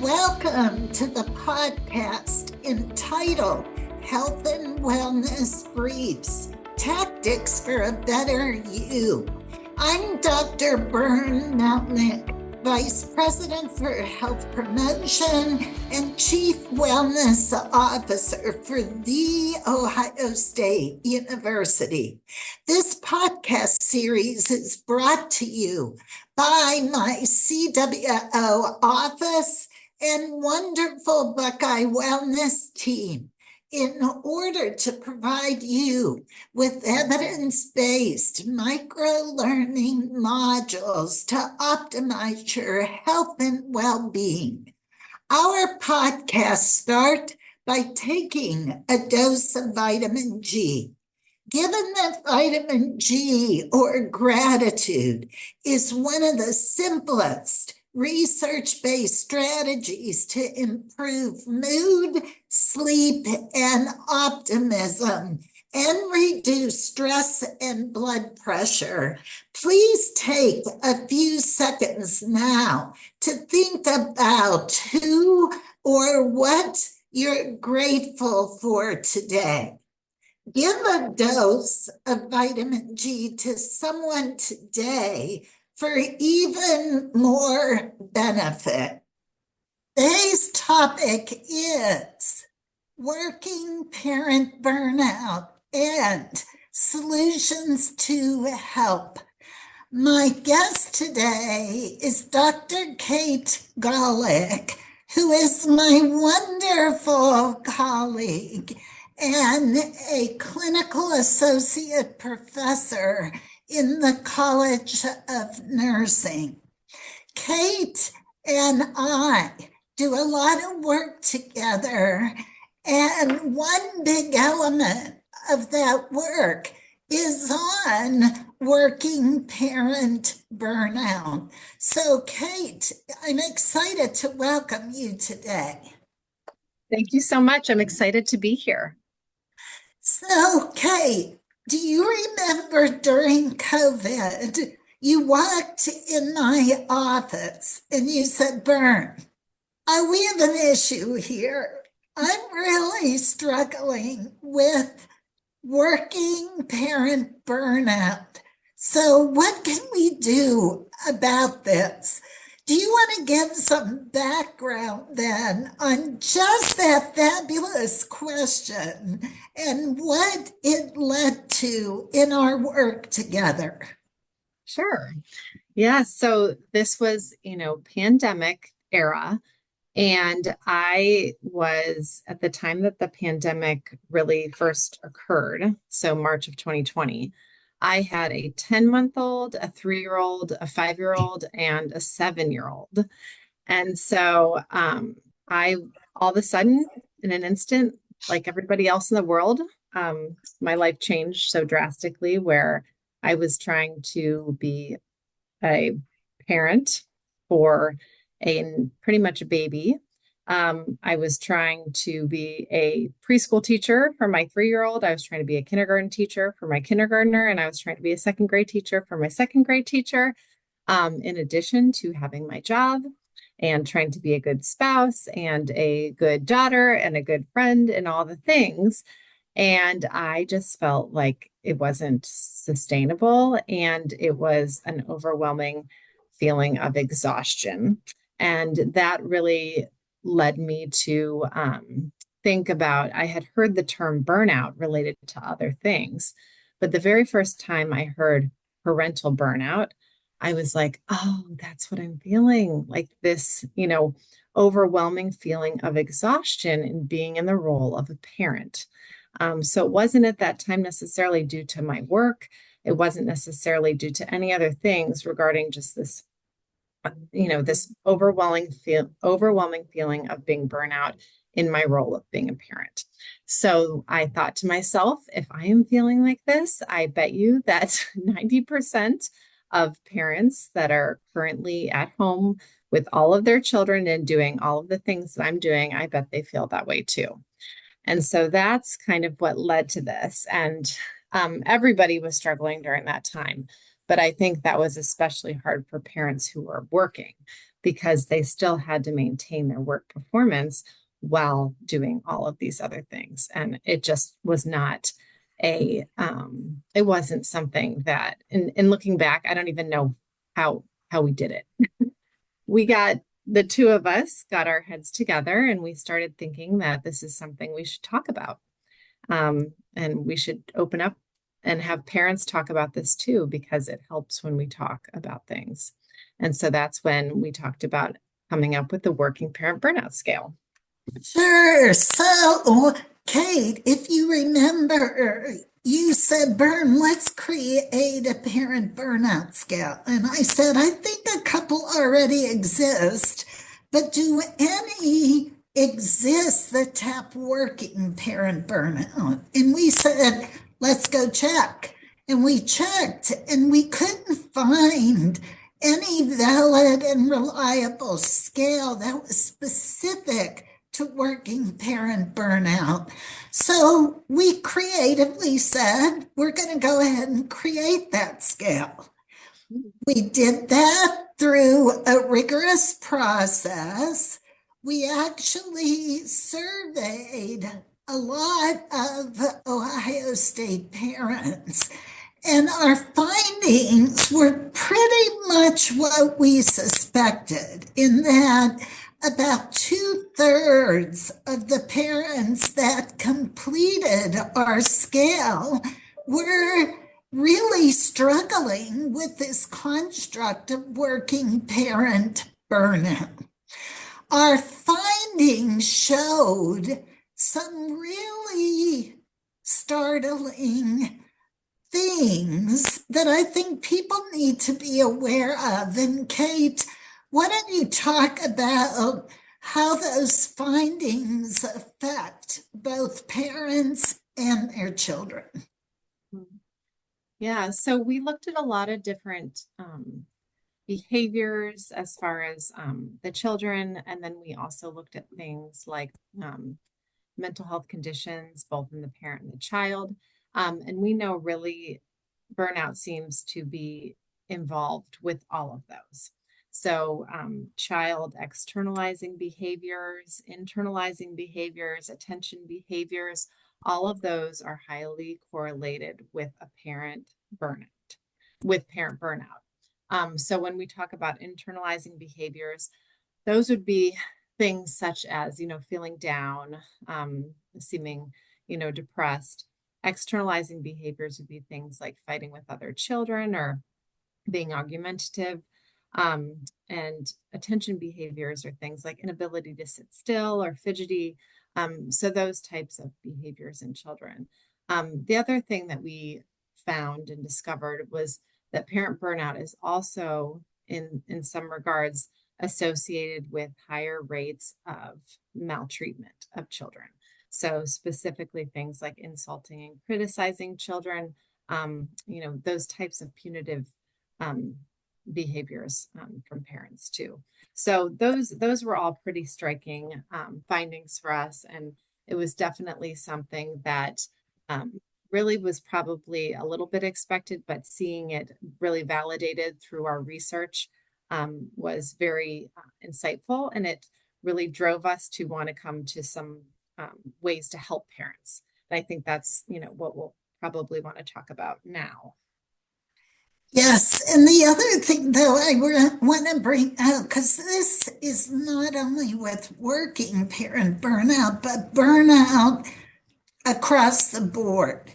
Welcome to the podcast entitled Health and Wellness Briefs, Tactics for a Better You. I'm Dr. Bernadette Melnyk, Vice President for Health Promotion and Chief Wellness Officer for The Ohio State University. This podcast series is brought to you by my CWO office and wonderful Buckeye Wellness team in order to provide you with evidence-based micro-learning modules to optimize your health and well-being. Our podcasts start by taking a dose of vitamin G. Given that vitamin G, or gratitude, is one of the simplest research-based strategies to improve mood, sleep, and optimism, and reduce stress and blood pressure, please take a few seconds now to think about who or what you're grateful for today. Give a dose of vitamin G to someone today for even more benefit. Today's topic is working parent burnout and solutions to help. My guest today is Dr. Kate Gawlik, who is my wonderful colleague and a clinical associate professor in the College of Nursing. Kate and I do a lot of work together, and one big element of that work is on working parent burnout. So, Kate, I'm excited to welcome you today. Thank you so much. I'm excited to be here. So, Kate, do you remember during COVID, you walked in my office and you said, Bern, we have an issue here. I'm really struggling with working parent burnout. So what can we do about this? Do you want to give some background then on just that fabulous question and what it led to in our work together? Sure. Yeah. So this was, pandemic era. And I was at the time that the pandemic really first occurred. So March of 2020. I had a 10-month-old, a 3-year-old, a 5-year-old, and a 7-year-old. And so I, all of a sudden, in an instant, like everybody else in the world, my life changed so drastically where I was trying to be a parent for pretty much a baby. I was trying to be a preschool teacher for my 3-year-old. I was trying to be a kindergarten teacher for my kindergartner, and I was trying to be a second grade teacher for my second grade teacher, in addition to having my job and trying to be a good spouse and a good daughter and a good friend and all the things. And I just felt like it wasn't sustainable, and it was an overwhelming feeling of exhaustion. And that really led me to think about, I had heard the term burnout related to other things, but the very first time I heard parental burnout, I was like, oh, that's what I'm feeling, like this, overwhelming feeling of exhaustion in being in the role of a parent. So it wasn't at that time necessarily due to my work. It wasn't necessarily due to any other things regarding just this this overwhelming feeling of being burnout in my role of being a parent. So I thought to myself, if I am feeling like this, I bet you that 90% of parents that are currently at home with all of their children and doing all of the things that I'm doing, I bet they feel that way too. And so that's kind of what led to this. And everybody was struggling during that time. But I think that was especially hard for parents who were working because they still had to maintain their work performance while doing all of these other things. And it just was not it wasn't something that, in looking back, I don't even know how we did it. The two of us got our heads together and we started thinking that this is something we should talk about. And we should open up and have parents talk about this too, because it helps when we talk about things. And so that's when we talked about coming up with the Working Parent Burnout Scale. Sure. So, Kate, if you remember, you said, Bern, let's create a parent burnout scale. And I said, I think a couple already exist, but do any exist that tap working parent burnout? And we said, let's go check. And we checked and we couldn't find any valid and reliable scale that was specific to working parent burnout. So we creatively said, we're going to go ahead and create that scale. We did that through a rigorous process. We actually surveyed a lot of Ohio State parents, and our findings were pretty much what we suspected, in that about 2/3 of the parents that completed our scale were really struggling with this construct of working parent burnout. Our findings showed some really startling things that I think people need to be aware of. And Kate, why don't you talk about how those findings affect both parents and their children? Yeah, so we looked at a lot of different behaviors as far as the children, and then we also looked at things like mental health conditions, both in the parent and the child. And we know really burnout seems to be involved with all of those. So child externalizing behaviors, internalizing behaviors, attention behaviors, all of those are highly correlated with parent burnout. So when we talk about internalizing behaviors, those would be things such as, feeling down, seeming, depressed. Externalizing behaviors would be things like fighting with other children or being argumentative. And attention behaviors are things like inability to sit still or fidgety. So those types of behaviors in children. The other thing that we found and discovered was that parent burnout is also, in some regards, associated with higher rates of maltreatment of children. So specifically things like insulting and criticizing children, those types of punitive behaviors from parents too. So those were all pretty striking findings for us, and it was definitely something that really was probably a little bit expected, but seeing it really validated through our research was very insightful, and it really drove us to want to come to some ways to help parents. And I think that's what we'll probably want to talk about now. Yes, and the other thing, though, I want to bring out, because this is not only with working parent burnout, but burnout across the board.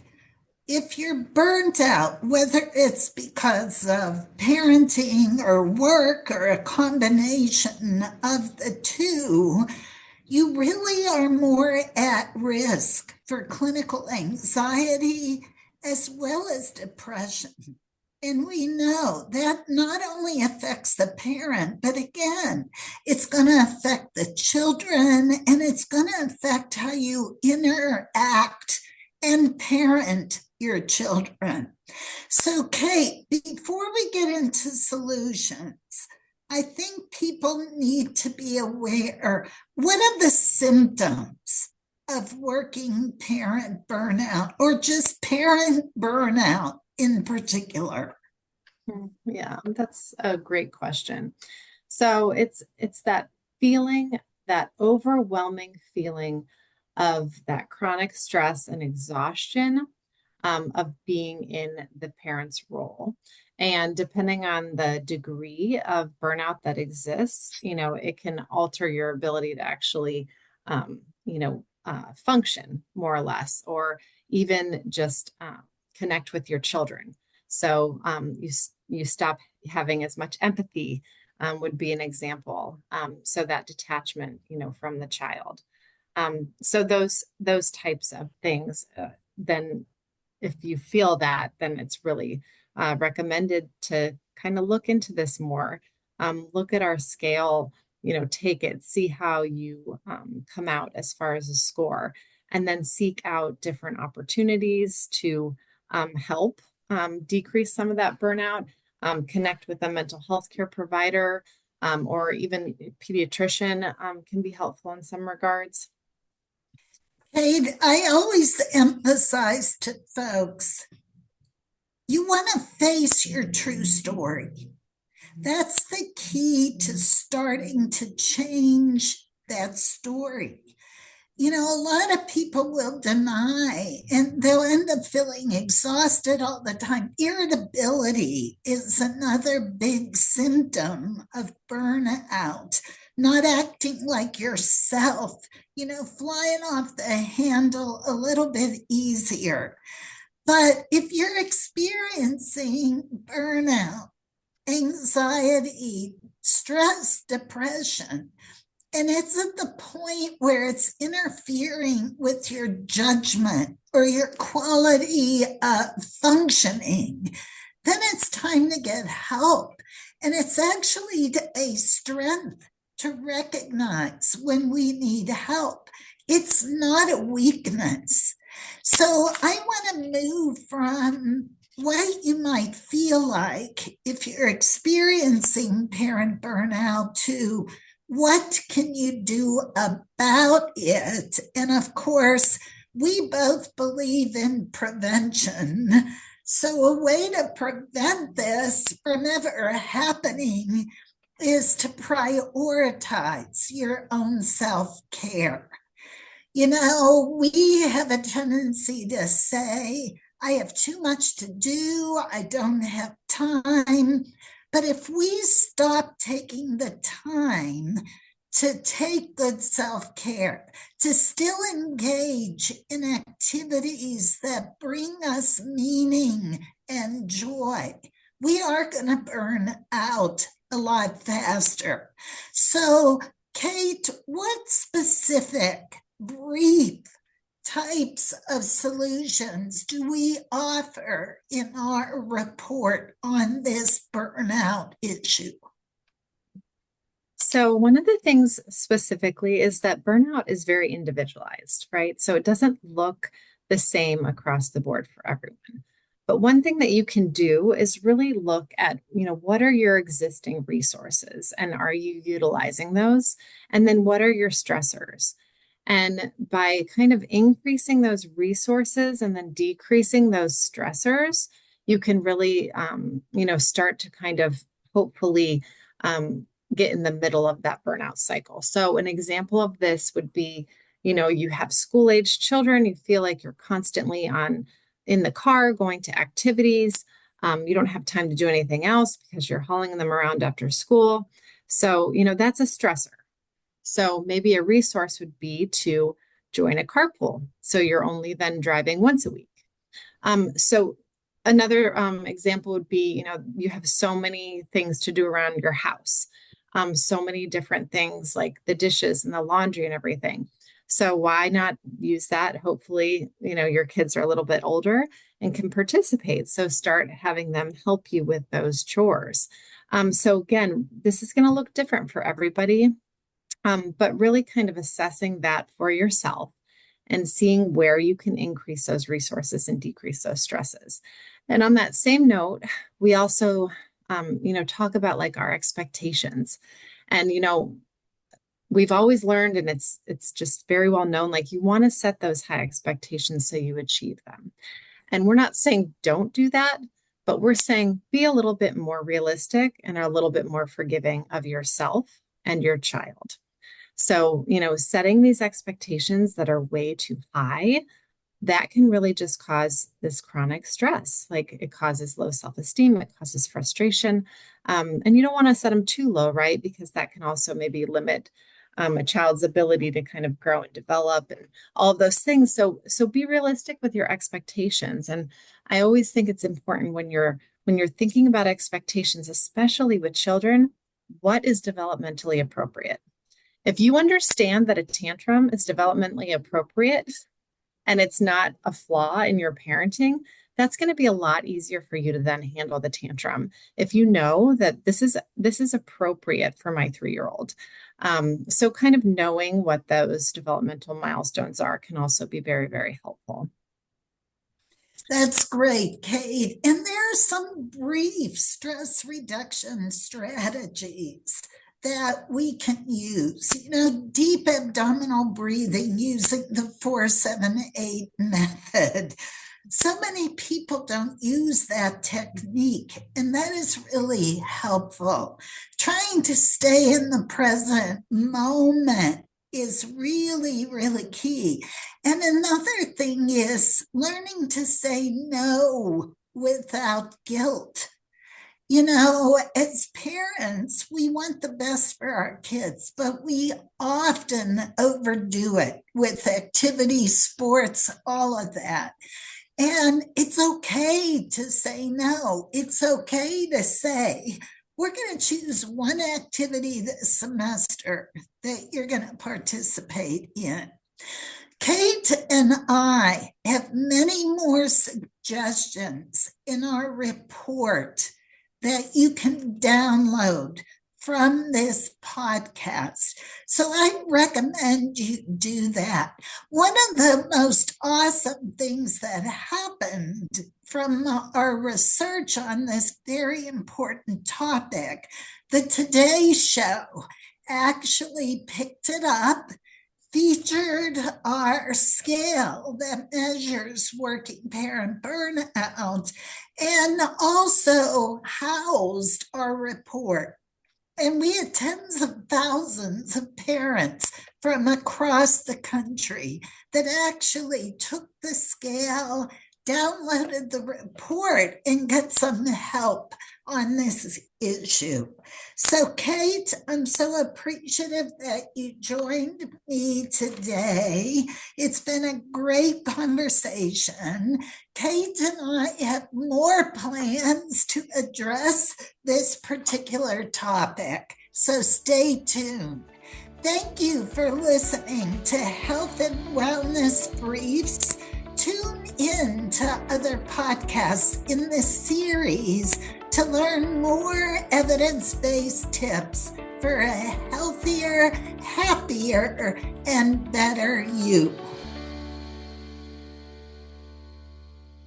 If you're burnt out, whether it's because of parenting or work or a combination of the two, you really are more at risk for clinical anxiety as well as depression. And we know that not only affects the parent, but again, it's going to affect the children, and it's going to affect how you interact and parent your children. So, Kate, before we get into solutions, I think people need to be aware, what are the symptoms of working parent burnout, or just parent burnout in particular? Yeah, that's a great question. So it's that feeling, that overwhelming feeling of that chronic stress and exhaustion of being in the parent's role. And depending on the degree of burnout that exists, it can alter your ability to actually, function more or less, or even just connect with your children. So you stop having as much empathy, would be an example. So that detachment, from the child. So those types of things, then if you feel that, then it's really recommended to kind of look into this more. Look at our scale, take it, see how you come out as far as a score, and then seek out different opportunities to help decrease some of that burnout, connect with a mental health care provider, or even pediatrician can be helpful in some regards. Kate, I always emphasize to folks, you want to face your true story. That's the key to starting to change that story. A lot of people will deny and they'll end up feeling exhausted all the time. Irritability is another big symptom of burnout, not acting like yourself, flying off the handle a little bit easier. But if you're experiencing burnout, anxiety, stress, depression, and it's at the point where it's interfering with your judgment or your quality of functioning, then it's time to get help. And it's actually a strength to recognize when we need help. It's not a weakness. So I want to move from what you might feel like if you're experiencing parent burnout to what can you do about it? And of course, we both believe in prevention. So, a way to prevent this from ever happening is to prioritize your own self care. We have a tendency to say, I have too much to do, I don't have time. But if we stop taking the time to take good self care, to still engage in activities that bring us meaning and joy, we are going to burn out a lot faster. So, Kate, what specific, brief types of solutions do we offer in our report on this burnout issue? So, one of the things specifically is that burnout is very individualized, right? So, it doesn't look the same across the board for everyone. But one thing that you can do is really look at, what are your existing resources and are you utilizing those? And then what are your stressors? And by kind of increasing those resources and then decreasing those stressors, you can really, start to kind of hopefully get in the middle of that burnout cycle. So, an example of this would be, you have school age children, you feel like you're constantly in the car going to activities. You don't have time to do anything else because you're hauling them around after school. So, that's a stressor. So maybe a resource would be to join a carpool. So you're only then driving once a week. So another example would be, you have so many things to do around your house, so many different things like the dishes and the laundry and everything. So why not use that? Hopefully, your kids are a little bit older and can participate. So start having them help you with those chores. So again, this is going to look different for everybody. But really kind of assessing that for yourself and seeing where you can increase those resources and decrease those stresses. And on that same note, we also, talk about like our expectations. And, we've always learned, and it's just very well known, like you want to set those high expectations so you achieve them. And we're not saying don't do that, but we're saying be a little bit more realistic and a little bit more forgiving of yourself and your child. So, setting these expectations that are way too high, that can really just cause this chronic stress. Like it causes low self-esteem, it causes frustration. And you don't want to set them too low, right? Because that can also maybe limit a child's ability to kind of grow and develop and all of those things. So be realistic with your expectations. And I always think it's important when you're thinking about expectations, especially with children, what is developmentally appropriate? If you understand that a tantrum is developmentally appropriate and it's not a flaw in your parenting, that's going to be a lot easier for you to then handle the tantrum. If you know that this is appropriate for my 3-year-old. So kind of knowing what those developmental milestones are can also be very, very helpful. That's great, Kate. And there are some brief stress reduction strategies that we can use. Deep abdominal breathing using the 4-7-8 method. So many people don't use that technique, and that is really helpful. Trying to stay in the present moment is really, really key. And another thing is learning to say no without guilt. As parents, we want the best for our kids, but we often overdo it with activities, sports, all of that. And it's okay to say no. It's okay to say, we're going to choose one activity this semester that you're going to participate in. Kate and I have many more suggestions in our report that you can download from this podcast. So I recommend you do that. One of the most awesome things that happened from our research on this very important topic, the Today Show actually picked it up, featured our scale that measures working parent burnout, and also housed our report. And we had tens of thousands of parents from across the country that actually took the scale, downloaded the report, and got some help on this issue. So, Kate, I'm so appreciative that you joined me today. It's been a great conversation. Kate and I have more plans to address this particular topic, so stay tuned. Thank you for listening to Health and Wellness Briefs. Tune in to other podcasts in this series to learn more evidence-based tips for a healthier, happier, and better you.